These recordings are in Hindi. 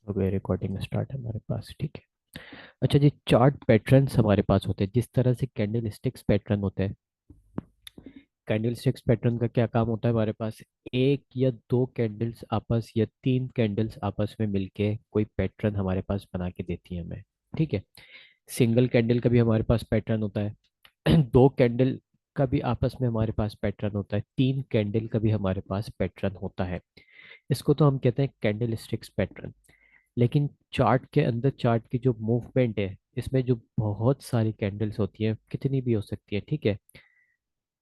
ओके, रिकॉर्डिंग स्टार्ट है हमारे पास, ठीक है। अच्छा जी, चार्ट पैटर्न्स हमारे पास होते हैं जिस तरह से कैंडल स्टिक्स पैटर्न होते हैं। कैंडल स्टिक्स पैटर्न का क्या काम होता है हमारे पास? एक या दो कैंडल्स आपस या तीन कैंडल्स आपस में मिलके कोई पैटर्न हमारे पास बना के देती है हमें, ठीक है। सिंगल कैंडल का भी हमारे पास पैटर्न होता है दो कैंडल का भी आपस में हमारे पास पैटर्न होता है, तीन कैंडल का भी हमारे पास पैटर्न होता है। इसको तो हम कहते हैं कैंडल स्टिक्स पैटर्न। लेकिन चार्ट के अंदर चार्ट की जो मूवमेंट है, इसमें जो बहुत सारी कैंडल्स होती हैं, कितनी भी हो सकती है, ठीक है।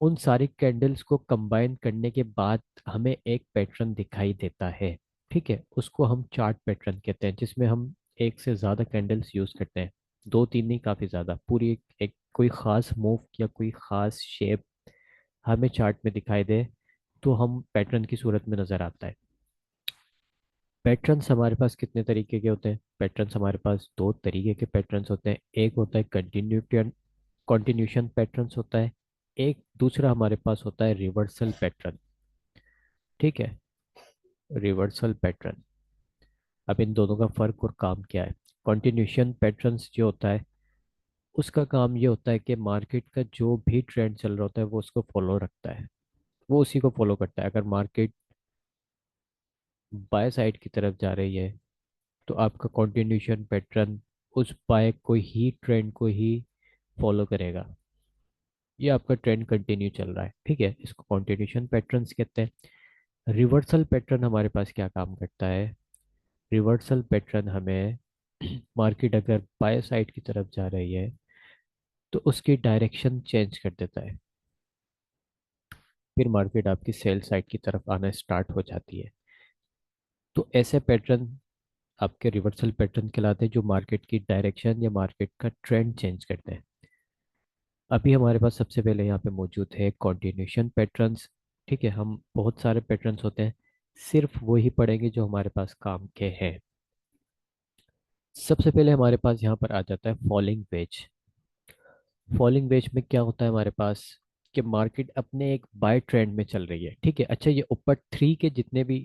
उन सारी कैंडल्स को कंबाइन करने के बाद हमें एक पैटर्न दिखाई देता है, ठीक है। उसको हम चार्ट पैटर्न कहते हैं, जिसमें हम एक से ज़्यादा कैंडल्स यूज़ करते हैं। दो तीन नहीं, काफ़ी ज़्यादा, पूरी एक कोई ख़ास मूव या कोई ख़ास शेप हमें चार्ट में दिखाई दे तो हम पैटर्न की सूरत में नज़र आता है। पैटर्न्स हमारे पास कितने तरीके के होते हैं? पैटर्न्स हमारे पास दो तरीके के पैटर्न्स होते हैं। एक होता है कंटिन्यूशन पैटर्न्स होता है। एक दूसरा हमारे पास होता है रिवर्सल पैटर्न, ठीक है। Reversal pattern. अब इन दोनों का फर्क और काम क्या है? कंटिन्यूशन पैटर्न्स जो होता है, उसका काम ये होता है कि मार्केट का जो भी ट्रेंड चल रहा होता है वो उसको फॉलो रखता है, वो उसी को फॉलो करता है। अगर मार्केट बाय साइड की तरफ जा रही है तो आपका कंटिन्यूशन पैटर्न उस बाय को ही, ट्रेंड को ही फॉलो करेगा। ये आपका ट्रेंड कंटिन्यू चल रहा है, ठीक है, इसको कंटिन्यूशन पैटर्न्स कहते हैं। रिवर्सल पैटर्न हमारे पास क्या काम करता है? रिवर्सल पैटर्न हमें मार्केट अगर बाय साइड की तरफ जा रही है तो उसकी डायरेक्शन चेंज कर देता है, फिर मार्केट आपकी सेल साइड की तरफ आना स्टार्ट हो जाती है। तो ऐसे पैटर्न आपके रिवर्सल पैटर्न कहलाते हैं, जो मार्केट की डायरेक्शन या मार्केट का ट्रेंड चेंज करते हैं। अभी हमारे पास सबसे पहले यहाँ पे मौजूद है कॉन्टिन्यूशन पैटर्न्स, ठीक है। हम बहुत सारे पैटर्न्स होते हैं, सिर्फ वही पढ़ेंगे जो हमारे पास काम के हैं। सबसे पहले हमारे पास यहाँ पर आ जाता है फॉलिंग वेज। फॉलिंग वेज में क्या होता है हमारे पास? कि मार्केट अपने एक बाय ट्रेंड में चल रही है, ठीक है। अच्छा, ये ऊपर थ्री के जितने भी,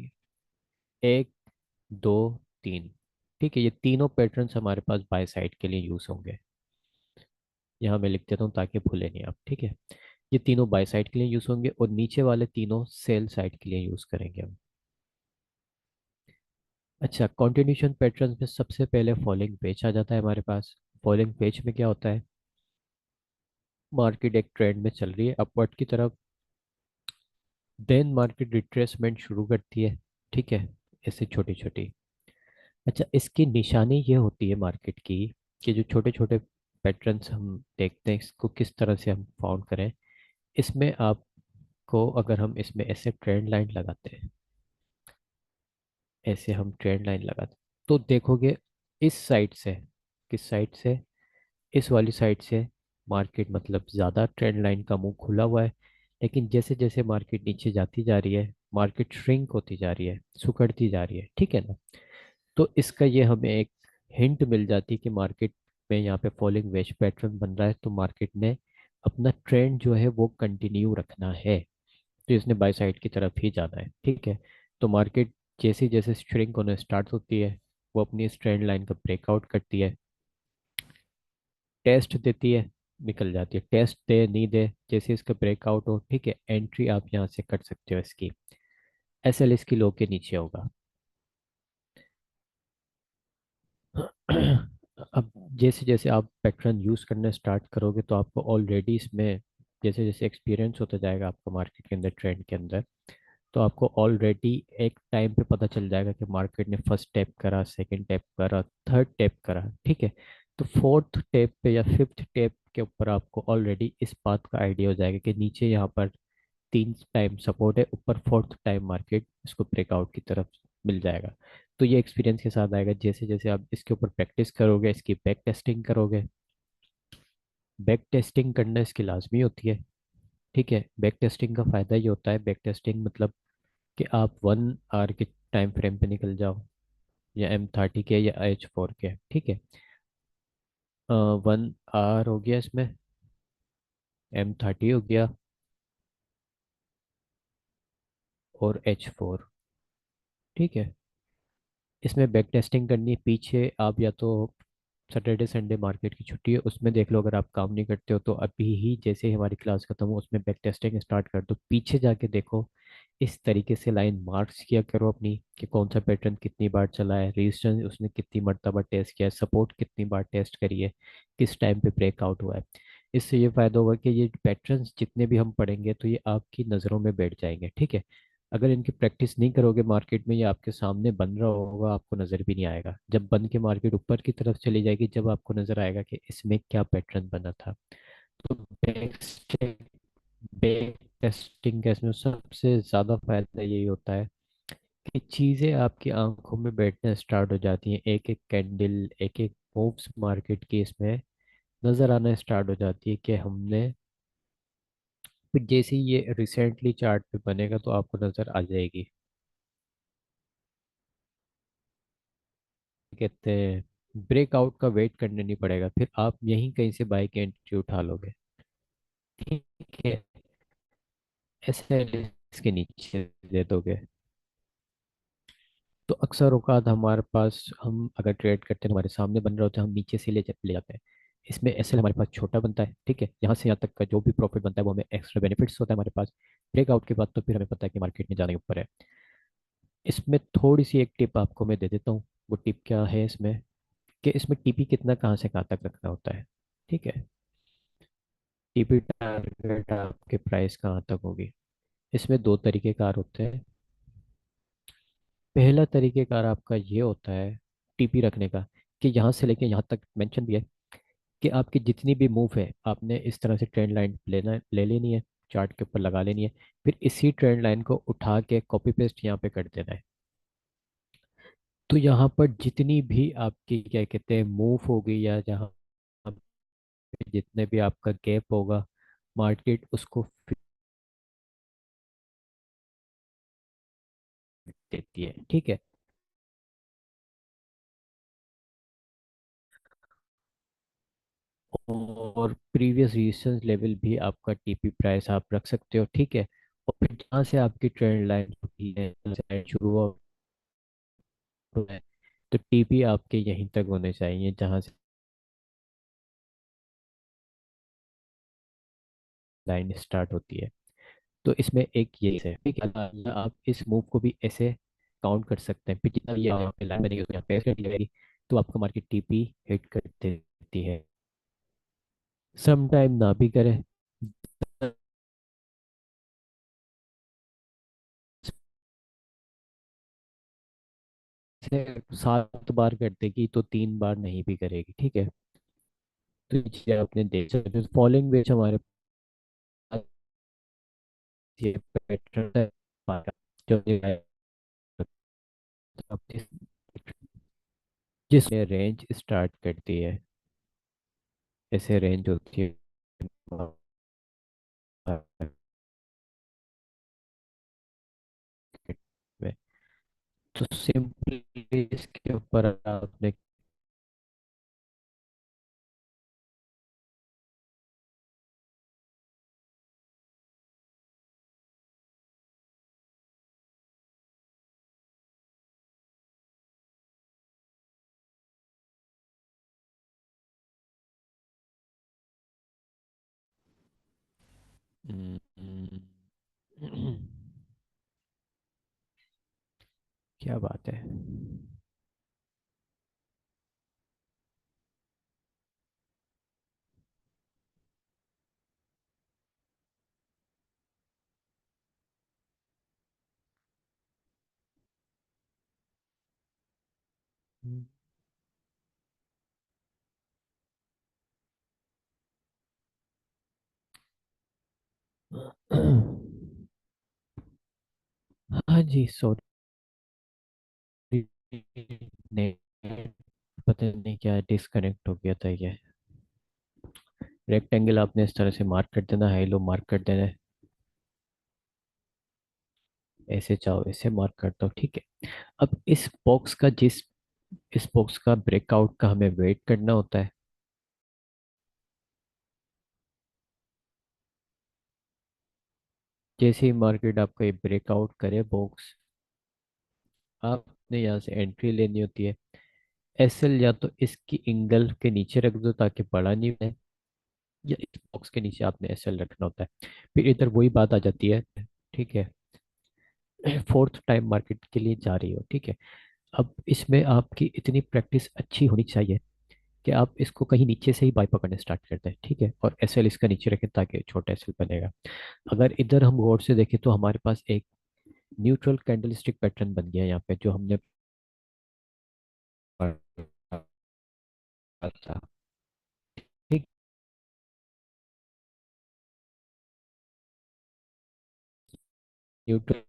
एक, दो, तीन, ठीक है, ये तीनों पैटर्न्स हमारे पास बाय साइड के लिए यूज होंगे। यहाँ मैं लिख देता हूँ ताकि भूले नहीं आप, ठीक है। ये तीनों बाय साइड के लिए यूज होंगे और नीचे वाले तीनों सेल साइड के लिए यूज करेंगे हम। अच्छा, कंटिन्यूशन पैटर्न में सबसे पहले फॉलिंग पेज आ जाता है हमारे पास। फॉलिंग पेज में क्या होता है? मार्केट एक ट्रेंड में चल रही है अपवर्ड की तरफ, देन मार्केट रिट्रेसमेंट शुरू करती है, ठीक है, ऐसे छोटी छोटी। अच्छा, इसकी निशानी ये होती है मार्केट की कि जो छोटे छोटे पैटर्न्स हम देखते हैं, इसको किस तरह से हम फाउंड करें। इसमें आपको, अगर हम इसमें ऐसे ट्रेंड लाइन लगाते हैं, ऐसे हम ट्रेंड लाइन लगाते तो देखोगे इस साइड से, किस साइड से? इस वाली साइड से मार्केट मतलब ज़्यादा ट्रेंड लाइन का मुंह खुला हुआ है। लेकिन जैसे जैसे मार्केट नीचे जाती जा रही है, मार्केट श्रिंक होती जा रही है, सिकुड़ती जा रही है, ठीक है ना। तो इसका ये हमें एक हिंट मिल जाती है कि मार्केट में यहाँ पे फॉलिंग वेज पैटर्न बन रहा है, तो मार्केट ने अपना ट्रेंड जो है वो कंटिन्यू रखना है, तो इसने बाय साइड की तरफ ही जाना है, ठीक है। तो मार्केट जैसे जैसे श्रिंक होना स्टार्ट होती है, वो अपनी इस ट्रेंड लाइन का ब्रेकआउट करती है, टेस्ट देती है, निकल जाती है। टेस्ट दे नहीं दे, जैसे इसका ब्रेकआउट हो, ठीक है, एंट्री आप यहाँ से कर सकते हो इसकी। एसएल इसकी लो के नीचे होगा। अब जैसे जैसे आप पैटर्न यूज करना स्टार्ट करोगे तो आपको ऑलरेडी इसमें जैसे जैसे एक्सपीरियंस होता जाएगा आपका मार्केट के अंदर, ट्रेंड के अंदर, तो आपको ऑलरेडी एक टाइम पे पता चल जाएगा कि मार्केट ने फर्स्ट टैप करा, सेकंड टैप करा, थर्ड टैप करा, ठीक है। तो फोर्थ टैप पे या फिफ्थ टैप के ऊपर आपको ऑलरेडी इस बात का आइडिया हो जाएगा कि नीचे यहाँ पर तीन टाइम सपोर्ट है, ऊपर फोर्थ टाइम मार्केट इसको ब्रेकआउट की तरफ मिल जाएगा। तो ये एक्सपीरियंस के साथ आएगा, जैसे जैसे आप इसके ऊपर प्रैक्टिस करोगे, इसकी बैक टेस्टिंग करोगे। बैक टेस्टिंग करना इसकी लाजमी होती है, ठीक है। बैक टेस्टिंग का फ़ायदा ये होता है, बैक टेस्टिंग मतलब कि आप 1 आवर के टाइम फ्रेम पे निकल जाओ, या M30 के या H4 के, ठीक है। 1 आवर हो गया इसमें, M30 हो गया और H4, ठीक है। इसमें बैक टेस्टिंग करनी है पीछे। आप या तो सैटरडे संडे मार्केट की छुट्टी है उसमें देख लो, अगर आप काम नहीं करते हो तो अभी ही जैसे ही हमारी क्लास खत्म हो उसमें बैक टेस्टिंग स्टार्ट कर दो, पीछे जाके देखो। इस तरीके से लाइन मार्क्स किया करो अपनी कि कौन सा पैटर्न कितनी बार चला है, रेजिस्टेंस उसने कितनी मरतबा टेस्ट किया है, सपोर्ट कितनी बार टेस्ट करी है, किस टाइम पे ब्रेकआउट हुआ है। इससे ये फायदा होगा कि ये पैटर्न्स जितने भी हम पढ़ेंगे तो ये आपकी नज़रों में बैठ जाएंगे, ठीक है। अगर इनकी प्रैक्टिस नहीं करोगे मार्केट में, ये आपके सामने बन रहा होगा, आपको नज़र भी नहीं आएगा। जब बन के मार्केट ऊपर की तरफ चली जाएगी, जब आपको नज़र आएगा कि इसमें क्या पैटर्न बना था। तो बैक टेस्टिंग का इसमें सबसे ज़्यादा फायदा यही होता है कि चीज़ें आपकी आंखों में बैठना स्टार्ट हो जाती हैं, एक एक कैंडल, एक एक मूव्स मार्केट की इसमें नज़र आना स्टार्ट हो जाती है कि हमने, फिर जैसे ही ये रिसेंटली चार्ट पे बनेगा तो आपको नज़र आ जाएगी। कहते हैं ब्रेकआउट का वेट करना नहीं पड़ेगा, फिर आप यहीं कहीं से बाई की एंट्री उठा लोगे, ठीक है। ऐसे इसके नीचे दे दोगे तो अक्सर औकात हमारे पास, हम अगर ट्रेड करते हैं तो हमारे सामने बन रहा होता है, हम नीचे से ले जाते हैं। इसमें एसएल हमारे पास छोटा बनता है, ठीक है, यहाँ से यहाँ तक का जो भी प्रॉफिट बनता है वो हमें एक्स्ट्रा बेनिफिट्स होता है हमारे पास। ब्रेकआउट के बाद तो फिर हमें पता है कि मार्केट में जाने के ऊपर है। इसमें थोड़ी सी एक टिप आपको मैं दे देता हूँ। वो टिप क्या है इसमें, कि इसमें टीपी कितना कहाँ से कहाँ तक रखना होता है, ठीक है। टीपी टारगेट आपके प्राइस कहाँ तक होगी। इसमें दो तरीकेकार होते हैं। पहला तरीकेकार आपका ये होता है टीपी रखने का, कि यहाँ से लेके यहाँ तक मेंशन भी है कि आपकी जितनी भी मूव है आपने इस तरह से ट्रेंड लाइन ले लेनी है, चार्ट के ऊपर लगा लेनी है। फिर इसी ट्रेंड लाइन को उठा के कॉपी पेस्ट यहाँ पे कर देना है। तो यहाँ पर जितनी भी आपकी क्या कहते हैं मूव होगी, या जहाँ पे जितने भी आपका गैप होगा, मार्केट उसको फिट देती है, ठीक है। और प्रीवियस रेजिस्टेंस लेवल भी आपका टीपी प्राइस आप रख सकते हो, ठीक है। और फिर जहाँ से आपकी ट्रेंड लाइन होती है, शुरू है, तो टीपी आपके यहीं तक होने चाहिए जहाँ से लाइन स्टार्ट होती है। तो इसमें एक ये है, ठीक है। या आप इस मूव को भी ऐसे काउंट कर सकते हैं, फिर जितना ये यहाँ पे लाइन बनेगी उसको यहाँ पे कर जाएगी, तो आपका मार्केट टीपी हिट कर देती है। सम टाइम ना भी करे, से 7 बार कर देगी तो 3 बार नहीं भी करेगी, ठीक है। तो ये चीज़ें आपने देख सकते हो। फॉलोइंग वेज हमारे पास ये पैटर्न है हमारा, जो ये है, जिसमें रेंज स्टार्ट करती है, ऐसे रेंज होती है मार्केट में। तो सिंपली इसके ऊपर आपने हम्म, क्या बात है। हाँ जी, सॉरी, नहीं, पता नहीं क्या डिस्कनेक्ट हो गया था ये। रेक्टेंगल आपने इस तरह से मार्क कर देना, हाई लो मार्क कर देना है, ऐसे चाहो ऐसे मार्क कर दो, ठीक है। अब इस बॉक्स का ब्रेकआउट का हमें वेट करना होता है। जैसे ही मार्केट आपका ये ब्रेकआउट करे बॉक्स, आपने यहाँ से एंट्री लेनी होती है। एसएल या तो इसकी एंगल के नीचे रख दो ताकि बड़ा नहीं बने, या इस बॉक्स के नीचे आपने एसएल रखना होता है। फिर इधर वही बात आ जाती है, ठीक है। फोर्थ टाइम मार्केट के लिए जा रही हो, ठीक है। अब इसमें आपकी इतनी प्रैक्टिस अच्छी होनी चाहिए कि आप इसको कहीं नीचे से ही बाय पकड़ने स्टार्ट करते हैं, ठीक है, और एसएल इसका नीचे रखें ताकि छोटा एसएल बनेगा। अगर इधर हम गौर से देखें तो हमारे पास एक न्यूट्रल कैंडलस्टिक पैटर्न बन गया है यहाँ पे, जो हमने पढ़ा था, ठीक। न्यूट्रल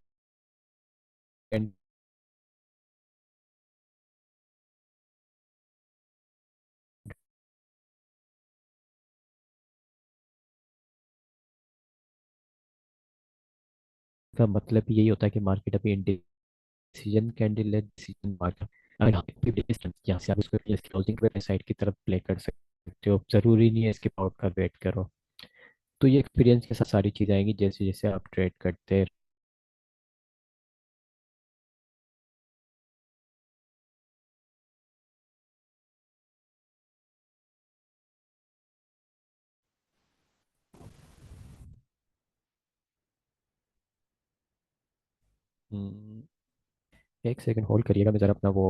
का मतलब यही होता है कि मार्केट अभी डिसीजन कैंडल है, डिसीजन मार्केट। अगर आप यहाँ से आप इसको क्लोजिंग पे साइड की तरफ प्ले कर सकते हो, जरूरी नहीं है इसके आउट का वेट करो। तो ये एक्सपीरियंस के साथ सारी चीज़ आएंगी जैसे जैसे आप ट्रेड करते। हम्म, एक सेकंड होल्ड करिएगा, मैं ज़रा अपना वो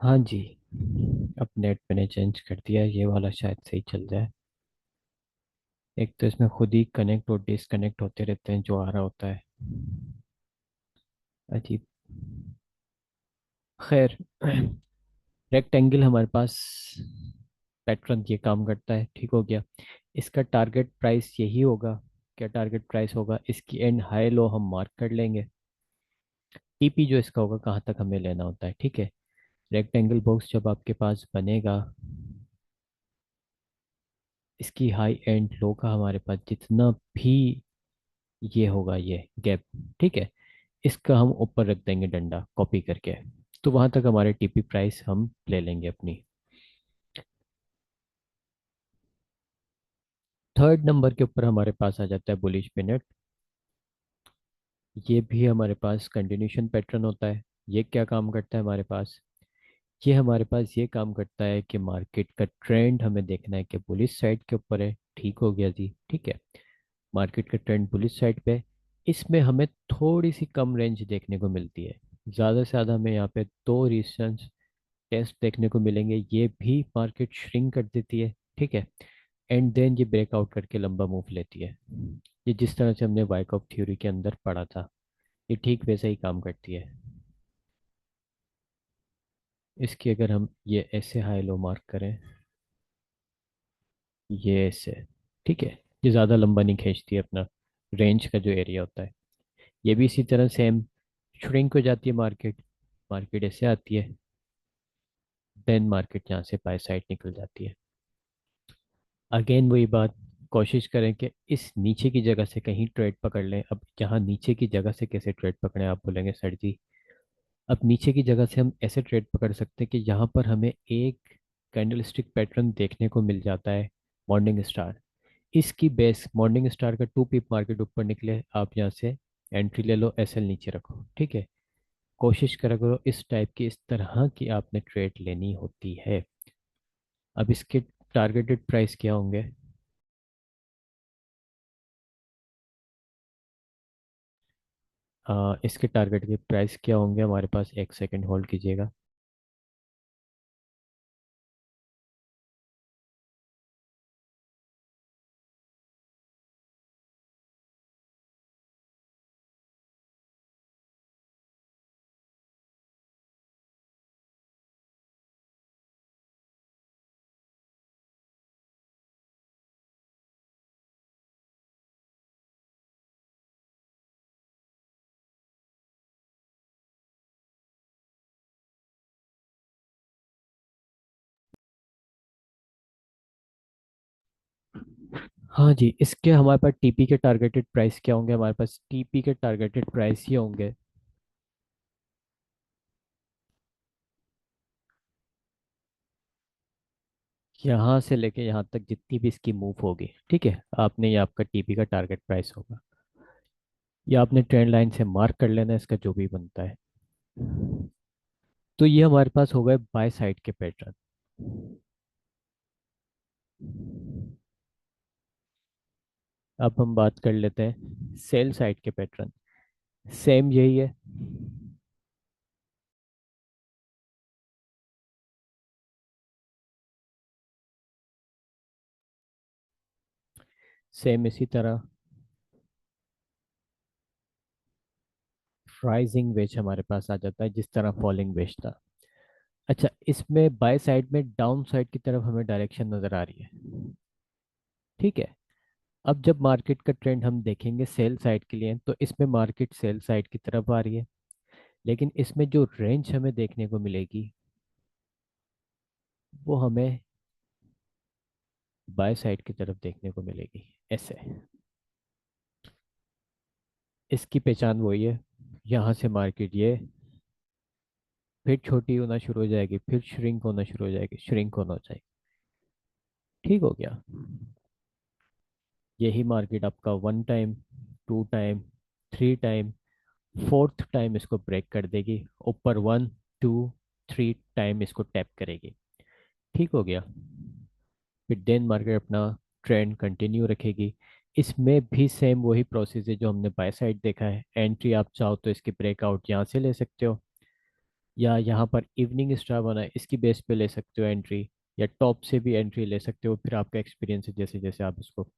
हाँ जी, अब नेट मैंने चेंज कर दिया है, ये वाला शायद सही चल जाए। एक तो इसमें खुद ही कनेक्ट और डिसकनेक्ट होते रहते हैं जो आ रहा होता है, अजीब। खैर, रेक्टेंगल हमारे पास पैटर्न ये काम करता है, ठीक हो गया। इसका टारगेट प्राइस यही होगा। क्या टारगेट प्राइस होगा? इसकी एंड हाई लो हम मार्क कर लेंगे। टीपी जो इसका होगा कहाँ तक हमें लेना होता है, ठीक है। रेक्टेंगल बॉक्स जब आपके पास बनेगा, इसकी हाई एंड लो का हमारे पास जितना भी ये होगा, ये गैप, ठीक है, इसका हम ऊपर रख देंगे डंडा कॉपी करके। तो वहां तक हमारे टीपी प्राइस हम ले लेंगे अपनी। थर्ड नंबर के ऊपर हमारे पास आ जाता है बुलिश पिनट। ये भी हमारे पास कंटिन्यूशन पैटर्न होता है। ये क्या काम करता है हमारे पास? ये हमारे पास ये काम करता है कि मार्केट का ट्रेंड हमें देखना है कि बुलिश साइड के ऊपर है, ठीक हो गया जी, ठीक है। मार्केट का ट्रेंड बुलिश साइड पे है। इसमें हमें थोड़ी सी कम रेंज देखने को मिलती है। ज़्यादा से ज़्यादा हमें यहाँ पे दो रेजिस्टेंस टेस्ट देखने को मिलेंगे, ये भी मार्केट श्रिंक कर देती है, ठीक है। एंड देन ये ब्रेकआउट करके लंबा मूव लेती है। ये जिस तरह से हमने वाइकअप थ्योरी के अंदर पढ़ा था, ये ठीक वैसे ही काम करती है। इसकी अगर हम ये ऐसे हाई लो मार्क करें, ये ऐसे, ठीक है, ये ज़्यादा लंबा नहीं खींचती है अपना रेंज का जो एरिया होता है। ये भी इसी तरह सेम श्रिंक हो जाती है मार्केट। मार्केट ऐसे आती है, देन मार्केट यहाँ से बाय साइड निकल जाती है। अगेन वही बात, कोशिश करें कि इस नीचे की जगह से कहीं ट्रेड पकड़ लें। अब यहाँ नीचे की जगह से कैसे ट्रेड पकड़ें, आप बोलेंगे सर जी, अब नीचे की जगह से हम ऐसे ट्रेड पकड़ सकते हैं कि यहाँ पर हमें एक कैंडलस्टिक पैटर्न देखने को मिल जाता है, मॉर्निंग स्टार। इसकी बेस मॉर्निंग स्टार का 2 पिप मार्केट ऊपर निकले, आप यहाँ से एंट्री ले लो, एसएल नीचे रखो, ठीक है। कोशिश करा करो इस टाइप की, इस तरह की आपने ट्रेड लेनी होती है। अब इसके टारगेटेड प्राइस क्या होंगे? इसके टारगेट के प्राइस क्या होंगे हमारे पास, एक सेकंड होल्ड कीजिएगा। हाँ जी, इसके हमारे पास टीपी के टारगेटेड प्राइस क्या होंगे? हमारे पास टीपी के टारगेटेड प्राइस ये होंगे, यहाँ से लेके यहाँ तक जितनी भी इसकी मूव होगी, ठीक है, आपने ये आपका टीपी का टारगेट प्राइस होगा। ये आपने ट्रेंड लाइन से मार्क कर लेना है, इसका जो भी बनता है। तो ये हमारे पास हो गए बाय साइड के पैटर्न। अब हम बात कर लेते हैं सेल साइड के पैटर्न। सेम यही है। सेम इसी तरह राइजिंग वेज हमारे पास आ जाता है, जिस तरह फॉलिंग वेज था। अच्छा, इसमें बाय साइड में डाउन साइड की तरफ हमें डायरेक्शन नजर आ रही है, ठीक है। अब जब मार्केट का ट्रेंड हम देखेंगे सेल साइड के लिए, तो इसमें मार्केट सेल साइड की तरफ आ रही है, लेकिन इसमें जो रेंज हमें देखने को मिलेगी वो हमें बाय साइड की तरफ देखने को मिलेगी, ऐसे। इसकी पहचान वही है, यहाँ से मार्केट ये फिर छोटी होना शुरू हो जाएगी, फिर श्रिंक होना शुरू हो जाएगी, श्रिंक होना हो जाएगी, ठीक हो गया। यही मार्केट आपका 1 time, 2 time, 3 time, fourth time इसको ब्रेक कर देगी, ऊपर 1, 2, 3 टाइम इसको टैप करेगी, ठीक हो गया। फिर देन मार्केट अपना ट्रेंड कंटिन्यू रखेगी। इसमें भी सेम वही प्रोसेस है जो हमने बाय साइड देखा है। एंट्री आप चाहो तो इसकी ब्रेकआउट यहाँ से ले सकते हो, या यहाँ पर इवनिंग स्टार बना है इसकी बेस पे ले सकते हो एंट्री, या टॉप से भी एंट्री ले सकते हो। फिर आपका एक्सपीरियंस है, जैसे जैसे आप इसको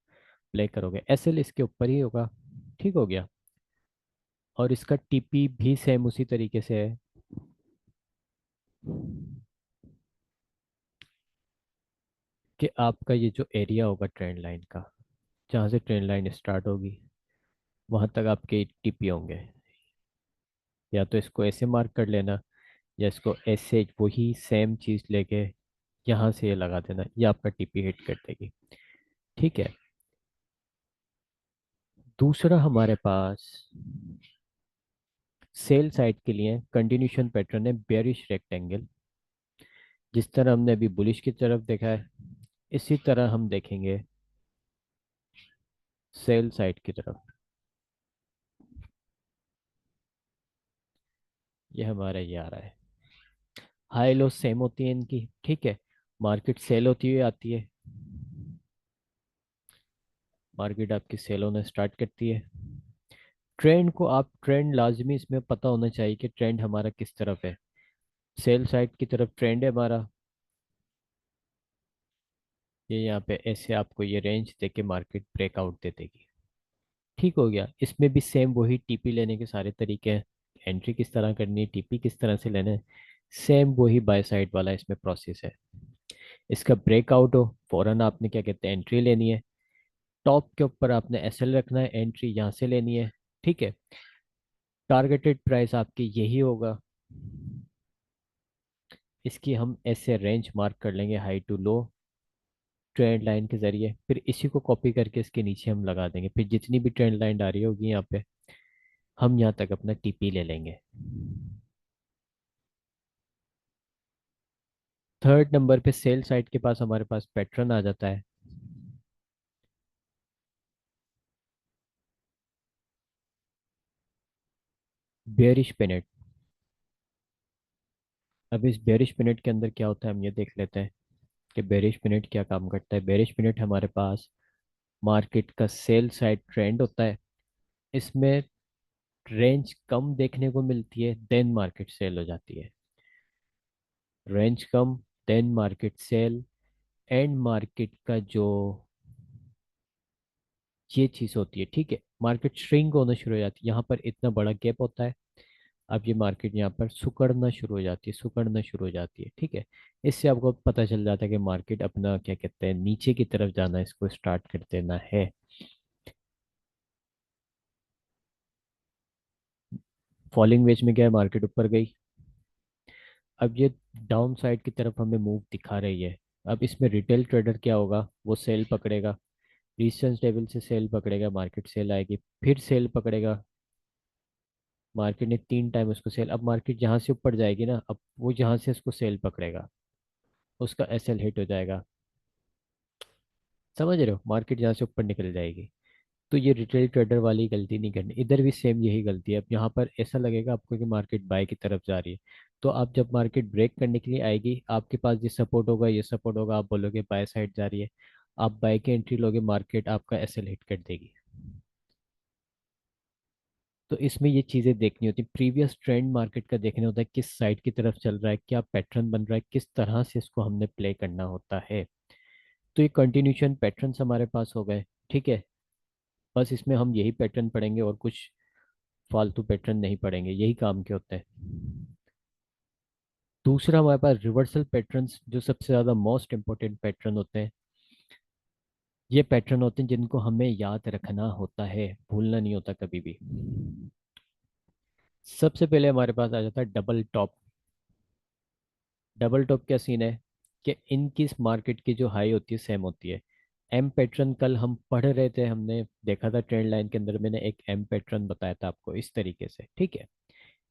प्ले करोगे, एसएल इसके ऊपर ही होगा, ठीक हो गया। और इसका टीपी भी सेम उसी तरीके से है कि आपका ये जो एरिया होगा ट्रेंड लाइन का, जहाँ से ट्रेंड लाइन स्टार्ट होगी वहाँ तक आपके टीपी होंगे। या तो इसको ऐसे मार्क कर लेना, या इसको ऐसे वही सेम चीज़ लेके यहाँ से ये लगा देना, ये आपका टीपी हिट कर देगी, ठीक है। दूसरा हमारे पास सेल साइड के लिए कंटिन्यूशन पैटर्न है, बेरिश रेक्टेंगल। जिस तरह हमने अभी बुलिश की तरफ देखा है, इसी तरह हम देखेंगे सेल साइड की तरफ। ये हमारा ये आ रहा है, हाई लो सेम होती है इनकी, ठीक है। मार्केट सेल होती हुई आती है, मार्केट आपकी सेल होना स्टार्ट करती है। ट्रेंड को आप ट्रेंड लाजमी इसमें पता होना चाहिए कि ट्रेंड हमारा किस तरफ है। सेल साइड की तरफ ट्रेंड है हमारा, ये यहाँ पे ऐसे आपको ये रेंज देके मार्केट ब्रेकआउट दे देगी, ठीक हो गया। इसमें भी सेम वही टीपी लेने के सारे तरीके हैं, एंट्री किस तरह करनी है, टीपी किस तरह से लेना है, सेम वही बाय साइड वाला इसमें प्रोसेस है। इसका ब्रेकआउट हो फौरन आपने क्या कहते हैं एंट्री लेनी है, टॉप के ऊपर आपने एसएल रखना है, एंट्री यहाँ से लेनी है, ठीक है। टारगेटेड प्राइस आपकी यही होगा, इसकी हम ऐसे रेंज मार्क कर लेंगे high to low trend line के जरिए, फिर इसी को कॉपी करके इसके नीचे हम लगा देंगे, फिर जितनी भी ट्रेंड लाइन आ रही होगी यहाँ पे हम यहाँ तक अपना टीपी ले लेंगे। थर्ड नंबर पे सेल साइड के पास हमारे पास पैटर्न आ जाता है, बेयरिश पेनेट। अब इस बेयरिश पेनेट के अंदर क्या होता है हम ये देख लेते हैं कि बेयरिश पेनेट क्या काम करता है। बेयरिश पेनेट हमारे पास मार्केट का सेल साइड ट्रेंड होता है। इसमें रेंज कम देखने को मिलती है, देन मार्केट सेल हो जाती है। रेंज कम, then market sell, and market का जो ये चीज़ होती है, ठीक है, मार्केट श्रिंक होना शुरू हो जाती है। यहाँ पर इतना बड़ा गैप होता है। अब ये मार्केट यहाँ पर सुकड़ना शुरू हो जाती है, सुकड़ना शुरू हो जाती है, ठीक है। इससे आपको पता चल जाता है कि मार्केट अपना क्या कहते हैं नीचे की तरफ जाना इसको स्टार्ट कर देना है। फॉलिंग वेज में क्या है, मार्केट ऊपर गई। अब ये डाउन साइड की तरफ हमें मूव दिखा रही है। अब इसमें रिटेल ट्रेडर क्या होगा, वो सेल पकड़ेगा, रेजिस्टेंस लेवल से सेल पकड़ेगा, मार्केट सेल आएगी, फिर सेल पकड़ेगा। मार्केट ने 3 टाइम उसको सेल, अब मार्केट जहाँ से ऊपर जाएगी ना, अब वो जहाँ से उसको सेल पकड़ेगा उसका एसएल हिट हो जाएगा। समझ रहे हो, मार्केट जहाँ से ऊपर निकल जाएगी। तो ये रिटेल ट्रेडर वाली गलती नहीं करनी, इधर भी सेम यही गलती है। अब यहाँ पर ऐसा लगेगा आपको कि मार्केट बाय की तरफ जा रही है, तो आप जब मार्केट ब्रेक करने के लिए आएगी आपके पास ये सपोर्ट होगा, ये सपोर्ट होगा, आप बोलोगे बाय साइड जा रही है, आप बाय की एंट्री लोगे, मार्केट आपका एसएल हिट कर देगी। तो इसमें ये चीज़ें देखनी होती है, प्रीवियस ट्रेंड मार्केट का देखना होता है, किस साइड की तरफ चल रहा है, क्या पैटर्न बन रहा है, किस तरह से इसको हमने प्ले करना होता है। तो ये कंटिन्यूशन पैटर्न्स हमारे पास हो गए, ठीक है। बस इसमें हम यही पैटर्न पढ़ेंगे और कुछ फालतू पैटर्न नहीं पढ़ेंगे, यही काम के होते हैं। दूसरा हमारे पास रिवर्सल पैटर्न्स, जो सबसे ज़्यादा मोस्ट इंपॉर्टेंट पैटर्न होते हैं। ये पैटर्न होते हैं जिनको हमें याद रखना होता है, भूलना नहीं होता कभी भी। सबसे पहले हमारे पास आ जाता है डबल टॉप। डबल टॉप क्या सीन है कि इनकी इस मार्केट की जो हाई होती है सेम होती है। एम पैटर्न कल हम पढ़ रहे थे, हमने देखा था ट्रेंड लाइन के अंदर, मैंने एक एम पैटर्न बताया था आपको इस तरीके से, ठीक है।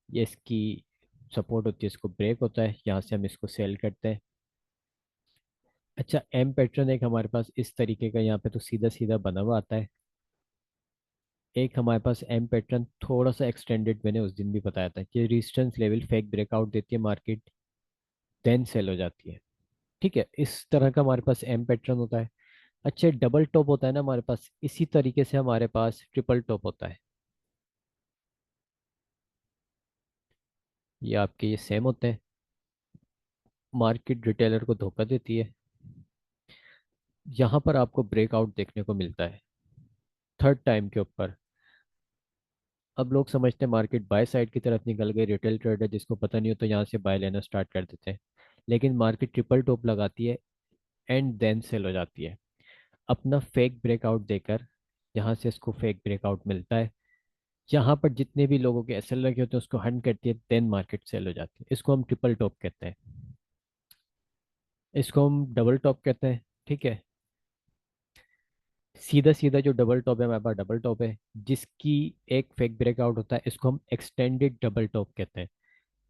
ये इसकी सपोर्ट होती है, इसको ब्रेक होता है, यहाँ से हम इसको सेल करते हैं। अच्छा, एम पैटर्न एक हमारे पास इस तरीके का यहाँ पे तो सीधा सीधा बना हुआ आता है। एक हमारे पास एम पैटर्न थोड़ा सा एक्सटेंडेड, मैंने उस दिन भी बताया था कि रेजिस्टेंस लेवल फेक ब्रेकआउट देती है मार्केट, देन सेल हो जाती है, ठीक है। इस तरह का हमारे पास एम पैटर्न होता है। अच्छा, डबल टॉप होता है ना हमारे पास, इसी तरीके से हमारे पास ट्रिपल टॉप होता है। ये आपके ये सेम होते हैं। मार्केट रिटेलर को धोखा देती है। यहाँ पर आपको ब्रेकआउट देखने को मिलता है थर्ड टाइम के ऊपर। अब लोग समझते हैं मार्केट बाय साइड की तरफ निकल गई, रिटेल ट्रेडर जिसको पता नहीं होता यहाँ से बाय लेना स्टार्ट कर देते हैं। लेकिन मार्केट ट्रिपल टॉप लगाती है एंड देन सेल हो जाती है, अपना फेक ब्रेकआउट देकर। यहाँ से इसको फेक ब्रेकआउट मिलता है, यहाँ पर जितने भी लोगों के एसएल लगे होते हैं उसको हंड करती है, देन मार्केट सेल हो जाती है। इसको हम ट्रिपल टॉप कहते हैं, इसको हम डबल टॉप कहते हैं, ठीक है। सीधा सीधा जो डबल टॉप है हमारे पास डबल टॉप है, जिसकी एक फेक ब्रेकआउट होता है, इसको हम एक्सटेंडेड डबल टॉप कहते हैं।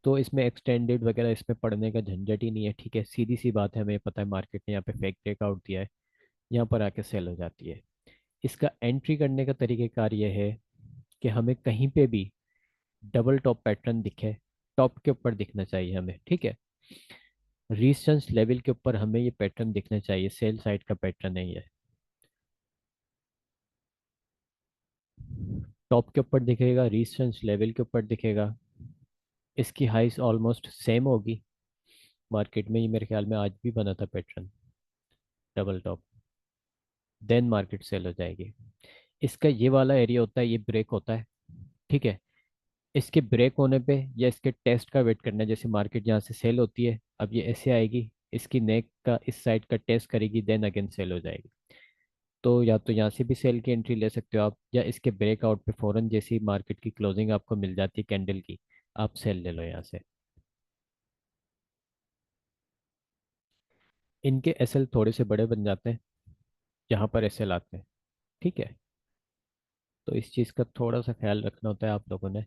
तो इसमें एक्सटेंडेड वगैरह इसमें पढ़ने का झंझट ही नहीं है, ठीक है, सीधी सी बात है, हमें पता है मार्केट ने यहाँ पे फेक ब्रेकआउट दिया है, यहाँ पर आके सेल हो जाती है। इसका एंट्री करने का तरीकेकार ये है कि हमें कहीं पे भी डबल टॉप पैटर्न दिखे, टॉप के ऊपर दिखना चाहिए हमें, ठीक है। रेजिस्टेंस लेवल के ऊपर हमें ये पैटर्न दिखना चाहिए, सेल साइड का पैटर्न नहीं है। टॉप के ऊपर दिखेगा, रेजिस्टेंस लेवल के ऊपर दिखेगा। इसकी हाइस ऑलमोस्ट सेम होगी। मार्केट में ये मेरे ख्याल में आज भी बना था pattern double top, then market sell हो जाएगी। इसका ये वाला एरिया होता है, ये ब्रेक होता है, ठीक है। इसके ब्रेक होने पे या इसके टेस्ट का वेट करना है, जैसे मार्केट यहाँ से सेल होती है, अब ये ऐसे आएगी, इसकी नेक का इस साइड का टेस्ट करेगी, देन अगेन सेल हो जाएगी। तो या तो यहाँ से भी सेल की एंट्री ले सकते हो आप, या इसके ब्रेकआउट पे फौरन जैसी मार्केट की क्लोजिंग आपको मिल जाती है कैंडल की, आप सेल ले लो यहाँ से। इनके एसएल थोड़े से बड़े बन जाते हैं जहाँ पर एसएल आते हैं, ठीक है। तो इस चीज़ का थोड़ा सा ख्याल रखना होता है आप लोगों ने।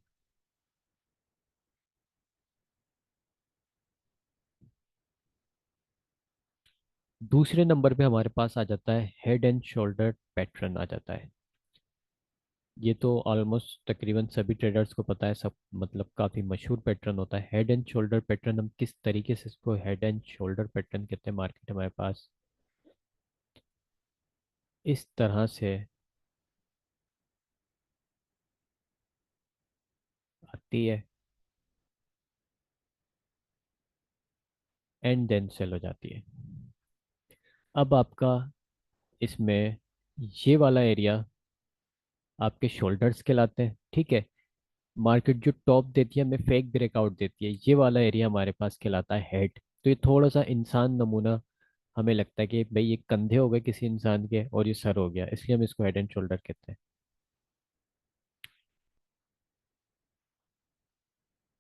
दूसरे नंबर पे हमारे पास आ जाता है हेड एंड शोल्डर पैटर्न आ जाता है। ये तो ऑलमोस्ट तकरीबन सभी ट्रेडर्स को पता है, सब मतलब काफ़ी मशहूर पैटर्न होता है हेड एंड शोल्डर पैटर्न। हम किस तरीके से इसको हेड एंड शोल्डर पैटर्न कहते हैं, मार्केट हमारे पास इस तरह से आती है एंड देन सेल हो जाती है। अब आपका इसमें ये वाला एरिया आपके शोल्डर्स कहलाते हैं, ठीक है। मार्केट जो टॉप देती है हमें फेक ब्रेकआउट देती है, ये वाला एरिया हमारे पास कहलाता है हेड। तो ये थोड़ा सा इंसान नमूना हमें लगता है कि भाई ये कंधे हो गए किसी इंसान के और ये सर हो गया, इसलिए हम इसको हेड एंड शोल्डर कहते हैं।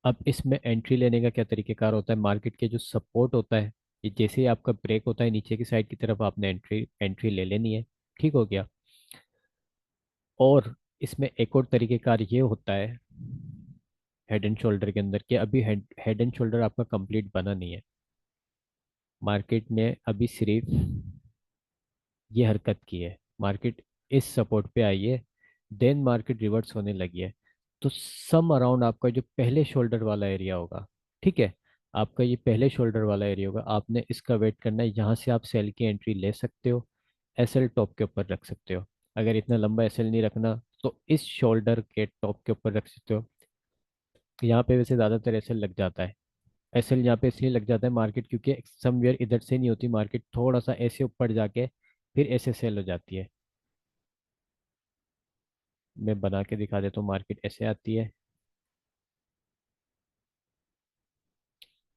अब इसमें एंट्री लेने का क्या तरीकेकार होता है, मार्केट के जो सपोर्ट होता है, ये जैसे ही आपका ब्रेक होता है नीचे की साइड की तरफ आपने एंट्री एंट्री ले लेनी है, ठीक हो गया। और इसमें एक और तरीकेकार ये होता है हेड एंड शोल्डर के अंदर कि अभी हेड हेड एंड शोल्डर आपका कंप्लीट बना नहीं है। मार्केट ने अभी सिर्फ ये हरकत की है, मार्केट इस सपोर्ट पे आई है, देन मार्केट रिवर्स होने लगी है। तो सम अराउंड आपका जो पहले शोल्डर वाला एरिया होगा, ठीक है, आपका ये पहले शोल्डर वाला एरिया होगा, आपने इसका वेट करना है। यहाँ से आप सेल की एंट्री ले सकते हो, एसएल टॉप के ऊपर रख सकते हो। अगर इतना लंबा एसएल नहीं रखना तो इस शोल्डर के टॉप के ऊपर रख सकते हो। यहाँ पे वैसे ज़्यादातर एसएल लग जाता है। एसएल यहाँ पे इसलिए लग जाता है मार्केट क्योंकि समवेयर इधर से नहीं होती, मार्केट थोड़ा सा ऐसे ऊपर जाके फिर ऐसे सेल हो जाती है। मैं बना के दिखा देता हूँ, मार्केट ऐसे आती है,